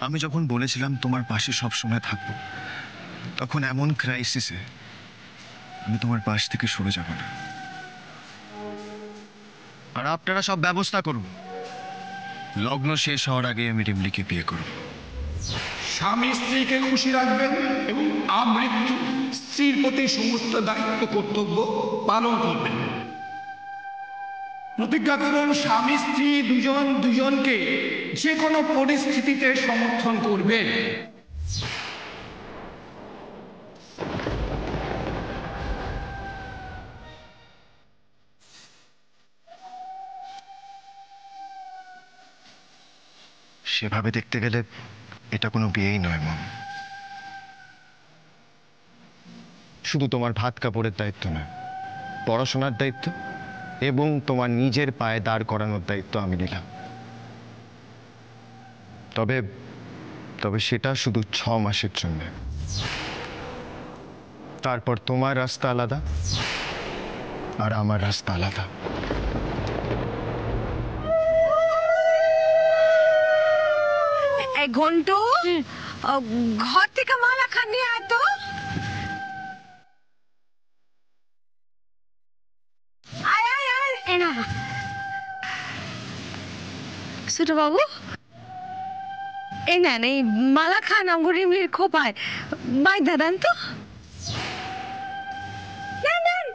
আমি যখন বলেছিলাম তোমার পাশে সব সময় থাকবো, তখন এমন ক্রাইসিসে আমি তোমার পাশ থেকে সরে যাব না। আর আপনারা সব ব্যবস্থা করুন, লগ্ন শেষ হওয়ার আগে আমি রিমলিকে বিয়ে করব। স্বামী স্ত্রীকে খুশি রাখবেন এবং আমৃত্যু স্ত্রীর প্রতি সমস্ত দায়িত্ব কর্তব্য পালন করবেন। প্রতিজ্ঞা করুন স্বামী স্ত্রী দুজন দুজনকে যে কোনো পরিস্থিতিতে সমর্থন করবেন। সেভাবে দেখতে গেলে এটা কোনো বিয়েই নয় মম। শুধু তোমার ভাত কাপড়ের দায়িত্ব নয়, পড়াশোনার দায়িত্ব এবং তোমার নিজের পায়ে দাঁড় করানোর দায়িত্ব আমি নিলাম। তবে তবে সেটা শুধু 6 মাসের জন্য। তারপর তোমার রাস্তা আলাদা আর আমার রাস্তা আলাদা। ঘন্টু, ঘর থেকে মালা খান নিয়ে আয় তো। আয় আয় আয়, এনা ছোট বাবু, এই নেন এই মালা খান রিমির খোপায় বাইধা দেন তো। নেন, নেন।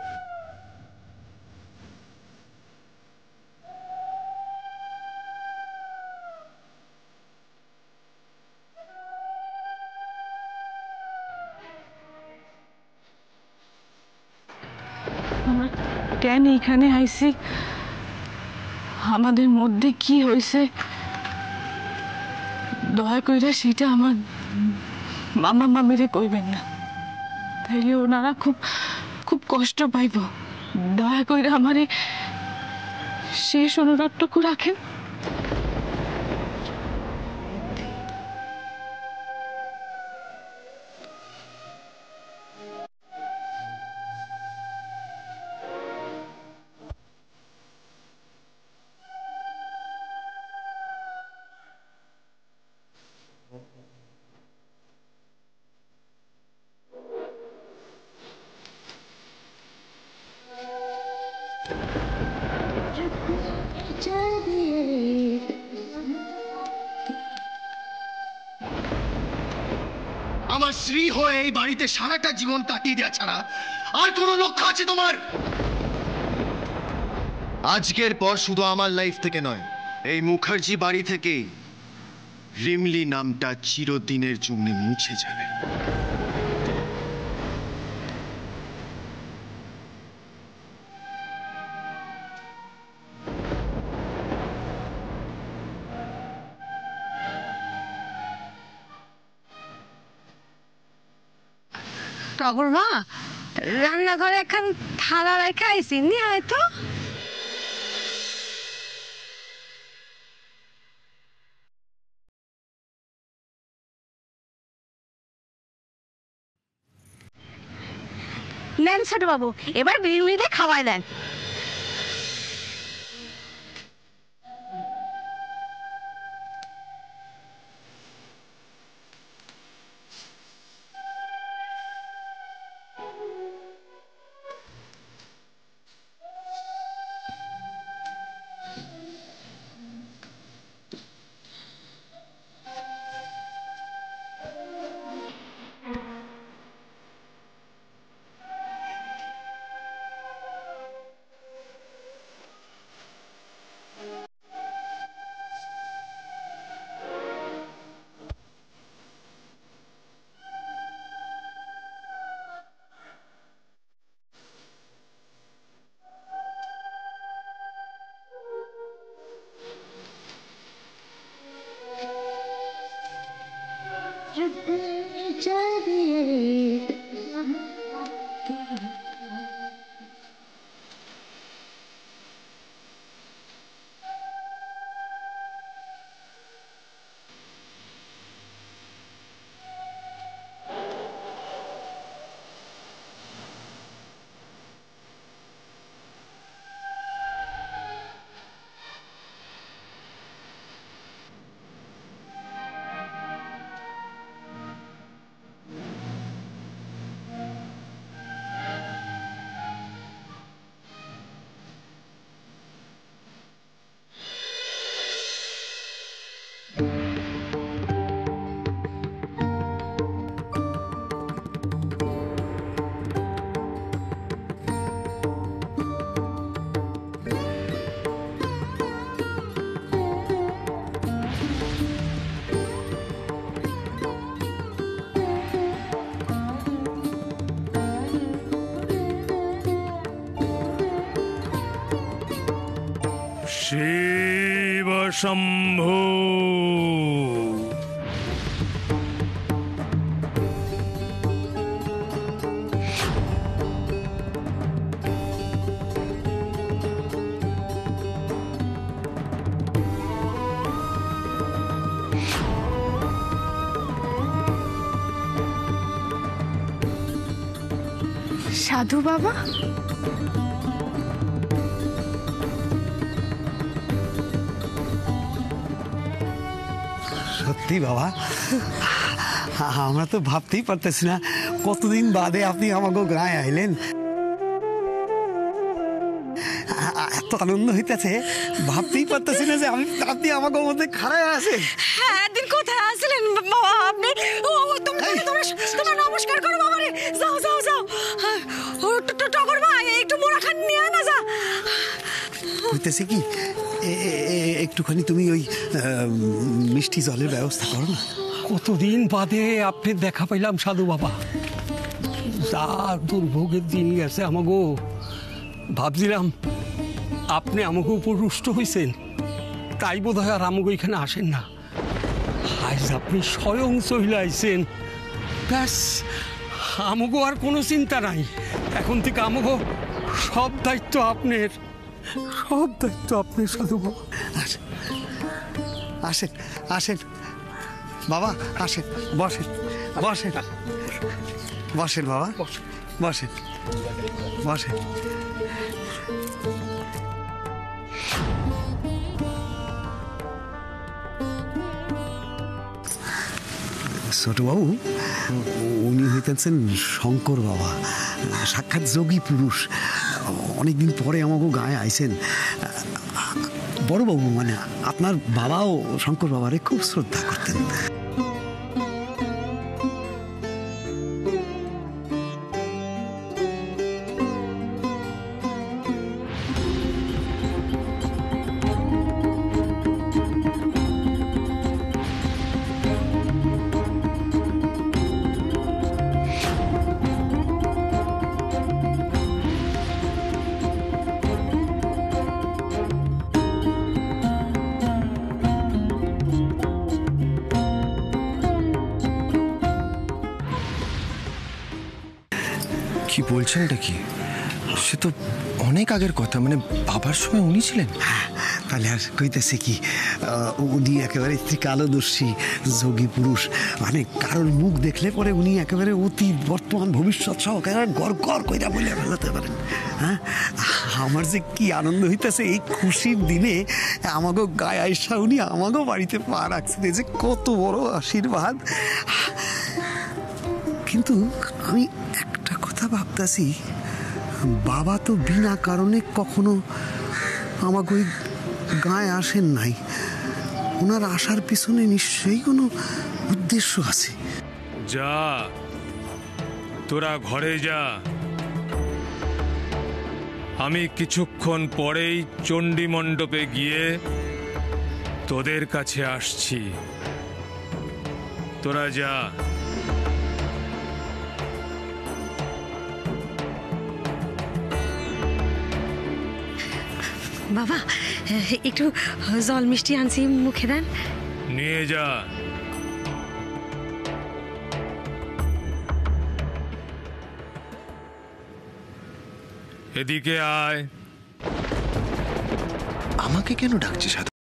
আমরা কেন এখানে আইছি, আমাদের মধ্যে কি হয়েছে, দয়া করে সেটা আমার মামা মামিরে কইবেন না, তাইলে ওনারা খুব খুব কষ্ট পাইব। দয়া করে আমারে শেষ অনুরোধটুকু রাখেন। আমার স্ত্রী হয়ে এই বাড়িতে সারাটা জীবন কাটিয়ে দেওয়া ছাড়া আর কোনো লক্ষ্য আছে তোমার? আজকের পর শুধু আমার লাইফ থেকে নয়, এই মুখার্জি বাড়ি থেকে রিমলি নামটা চিরদিনের জন্য মুছে যাবে। টগর মা, রান্নাঘরে এখন থালা রেখে আইসি, নিয়ে আয় তো। নেন ছোট বাবু, এবার বিড়িতে খাওয়াই দেন। শিব শম্ভু। সাধু বাবা, সত্যি বাবা, আমরা তো ভাবতেই পারতেছি না কতদিন বাদে আপনি আমাকে গায়ে আইলেন। এত আনন্দ হইতেছে, ভাবতেই পারতেছি না যে আপনি আমাকে মধ্যে খাড়ায় আছেন। হ্যাঁ, একদিন কোথায় আসলেন বাবা আপনি? তোমরা নমস্কার করো বাবা রে। যাও যাও যাও। ও টগর ভাই, একটু মোড়া খান নিয়ে আয় না, যা। হইতেছে কি, একটুখানি তুমি ওই মিষ্টি জলের ব্যবস্থা করো না। কতদিন বাদে আপনি দেখা পাইলাম সাধু বাবা। যা দুর্ভোগের দিন গেছে আমাগো, ভাবছিলাম আপনি আমাকে উপর রুষ্ট হয়েছেন, তাই বোধ হয় আর আমাকে এখানে আসেন না। আজ আপনি স্বয়ং চলে আইছেন, ব্যাস আমাগো আর কোনো চিন্তা নাই। এখন থেকে আমাগো সব দায়িত্ব আপনার, সব দায়িত্ব আপনার সাধু বাবা। আসেন আসেন বাবা, আসেন, বসেন বসেন বসেন বাবা, বসেন বসেন। ছোটবাবু, উনি হইতেছেন শঙ্কর বাবা, সাক্ষাৎ যোগী পুরুষ। অনেকদিন পরে আমাকে গায়ে আইছেন। বড়বাবু মানে আপনার বাবাও শঙ্কর বাবারে খুব শ্রদ্ধা করতেন। কি বলছেন এটা কি? সে তো অনেক আগের কথা, মানে বাবার সময় উনি ছিলেন। তাহলে আর কইতেছে কি, উনি একেবারে ত্রিকালদর্শী যোগী পুরুষ। মানে কারোর মুখ দেখলে পরে উনি একেবারে অতীত বর্তমান ভবিষ্যৎ সহ একেবারে গড় গড় কইরা বলে ফেলাতে পারেন। হ্যাঁ, আমার যে কি আনন্দ হইতেছে এই খুশির দিনে। আমাকে গায়ে আইসা উনি আমাকেও বাড়িতে পা রাখছেন, এই যে কত বড় আশীর্বাদ। কিন্তু আমি একটা কথা ভাবতেছি, বাবা তো বিনা কারণে কখনো আমাকে ওই গায়ে আসেন নাই। ওনার আসার পিছনে নিশ্চয়ই কোনো উদ্দেশ্য আছে। যা, তোরা ঘরে যা, আমি কিছুক্ষণ পরেই চণ্ডী মণ্ডপে গিয়ে তোদের কাছে আসছি। তোরা যা। বাবা, একটু জল মিষ্টি আনছি, মুখে দেন। নিয়ে যা। এদিকে আয়। আমাকে কেন ডাকছিস সাধু?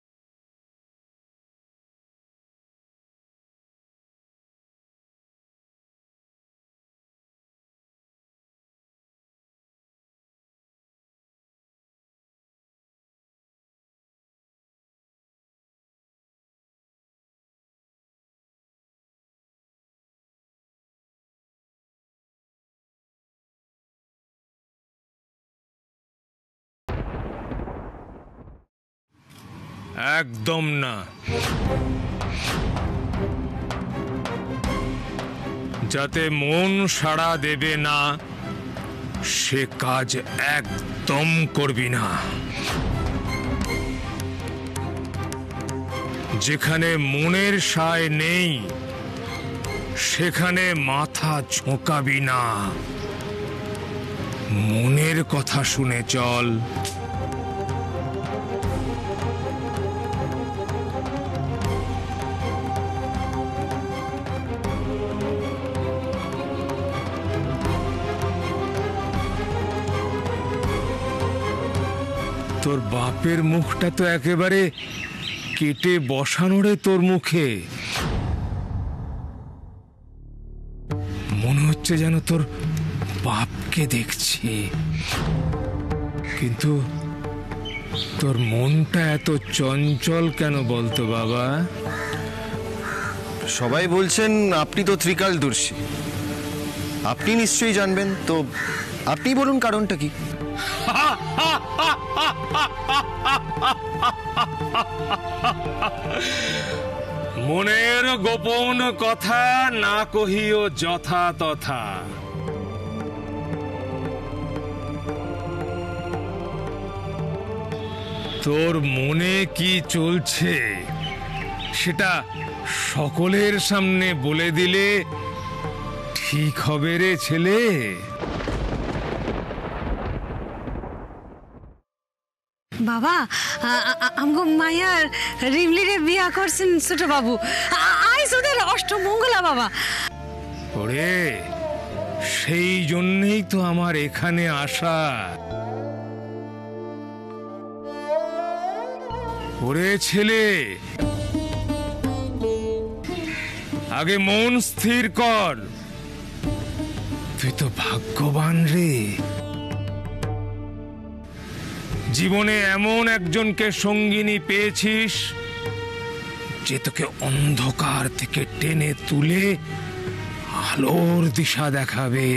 একদম না। যাতে মন সাড়া দেবে না সে কাজ একদম করবি না। যেখানে মনের সায় নেই সেখানে মাথা ঝোঁকাবি না। মনের কথা শুনে চল। তোর বাপের মুখটা তো একেবারে কেটে বসানো রে তোর মুখে। মনে হচ্ছে যেন তোর বাপকে দেখছি, কিন্তু তোর মনটা এত চঞ্চল কেন বলতো বাবা? সবাই বলছেন আপনি তো ত্রিকালদর্শী, আপনি নিশ্চয়ই জানবেন, তো আপনি বলুন কারণটা কি? মনের গোপন কথা না কহিও যথা তথা। তোর মনে কি চলছে সেটা সকলের সামনে বলে দিলে ঠিক হবে রে ছেলে। বাবা, আমগো মায়ার রিমলিরে বিয়া করছেন ছোট বাবু। আইস ওদের অষ্টমঙ্গলা বাবা। ওরে, সেই জন্যই তো আমার এখানে আসা। ওরে ছেলে, আগে মন স্থির কর। তুই তো ভাগ্যবান রে, জীবনে এমন একজনকে সঙ্গিনী পেয়েছিস যে তোকে অন্ধকার থেকে টেনে তুলে আলোর দিশা দেখাবে।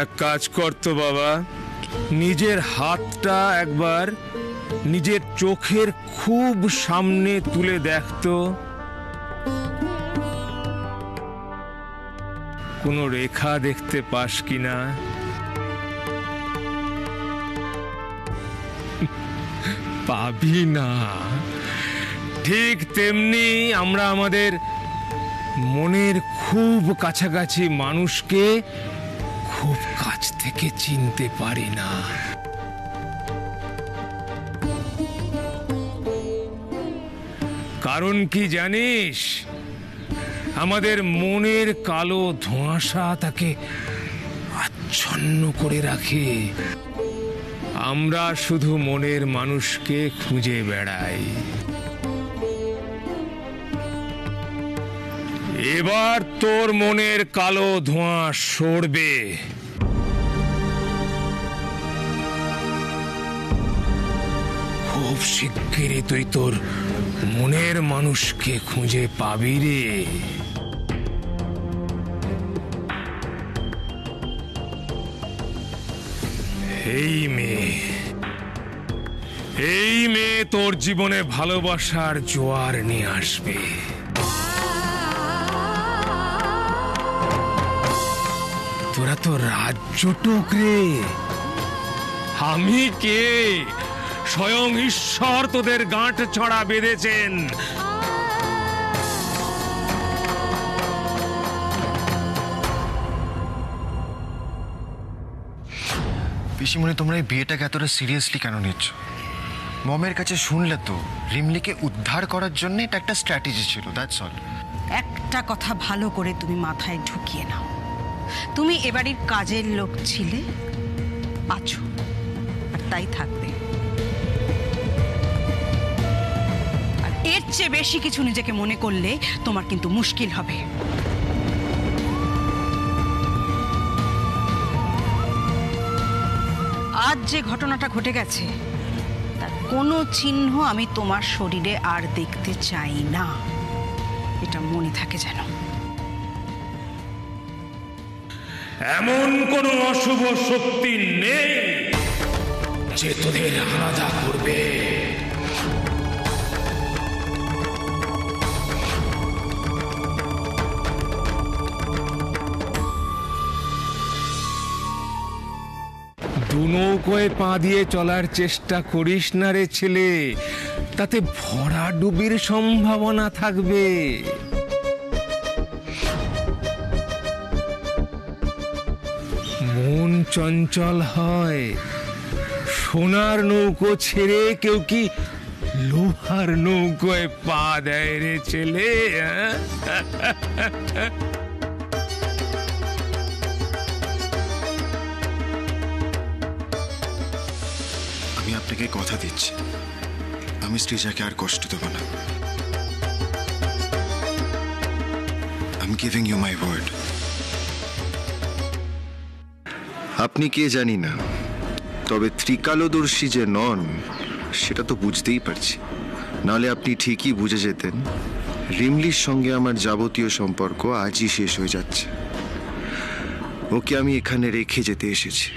এক কাজ করতো বাবা, নিজের হাতটা একবার নিজের চোখের খুব সামনে তুলে দেখতো, কোনো রেখা দেখতে পাস কিনা। পাবি না। ঠিক তেমনি আমরা আমাদের মনের খুব কাছাকাছি মানুষকে খুব কাছ থেকে চিনতে পারি না। কারণ কি জানিস? আমাদের মনের কালো ধোঁয়াশা তাকে আচ্ছন্ন করে রাখে। আমরা শুধু মনের মানুষকে খুঁজে বেড়াই। এবার তোর মনের কালো ধোঁয়া সরবে। খুব শিগগিরই তুই তোর মনের মানুষকে খুঁজে পাবি রে। এই মেয়ে তোর জীবনে ভালোবাসার জোয়ার নিয়ে আসবে। তোরা তো রাজ্যটুক রে। আমি কে? স্বয়ং ঈশ্বর তোদের গাঁট ছড়া বেঁধেছেন। পিসিমণি, তোমরা এই বিয়েটাকে এতটা সিরিয়াসলি কেন নিচ্ছ? মমের কাছে শুনলে তো রিমলিকে উদ্ধার করার জন্য এটা একটা স্ট্র্যাটেজি ছিল, দ্যাটস অল। একটা কথা ভালো করে তুমি মাথায় ঢুকিয়ে নাও, তুমি এবাড়ির কাজের লোক ছিলে, আছো, আর তাই থাকবে। আর এর চেয়ে বেশি কিছু নিজেকে মনে করলে তোমার কিন্তু মুশকিল হবে। আজ যে ঘটনাটা ঘটে গেছে তার কোনো চিহ্ন আমি তোমার শরীরে আর দেখতে চাই না, এটা মনে থাকে যেন। এমন কোন অশুভ শক্তি নেই যে তোদের আলাদা করবে। দু নৌকোয় পা দিয়ে চলার চেষ্টা করিস না রে ছেলে, তাতে ভরা ডুবির সম্ভাবনা থাকবে। মন চঞ্চল হয়। সোনার নৌকো ছেড়ে কেউ কি লোহার নৌকোয় পা দেয় রে ছেলে। আমি আপনাকে কথা দিচ্ছি, আমি শ্রীজাকে আর কষ্ট দেব না। I'm giving you my word. আপনি কে জানি না, তবে ত্রিকালদর্শী যে নন সেটা তো বুঝতেই পারছি। নাহলে আপনি ঠিকই বুঝে যেতেন রিমলির সঙ্গে আমার যাবতীয় সম্পর্ক আজই শেষ হয়ে যাচ্ছে। ওকে আমি এখানে রেখে যেতে এসেছি।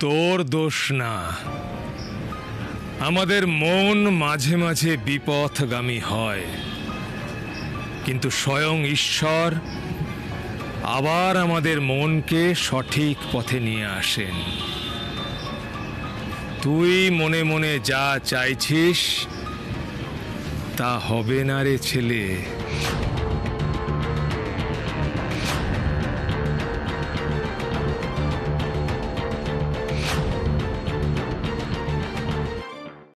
তোর দোষ না, আমাদের মন মাঝে মাঝে বিপথগামী হয়, কিন্তু স্বয়ং ঈশ্বর আবার আমাদের মনকে সঠিক পথে নিয়ে আসেন। তুই মনে মনে যা চাইছিস তা হবে না রে ছেলে।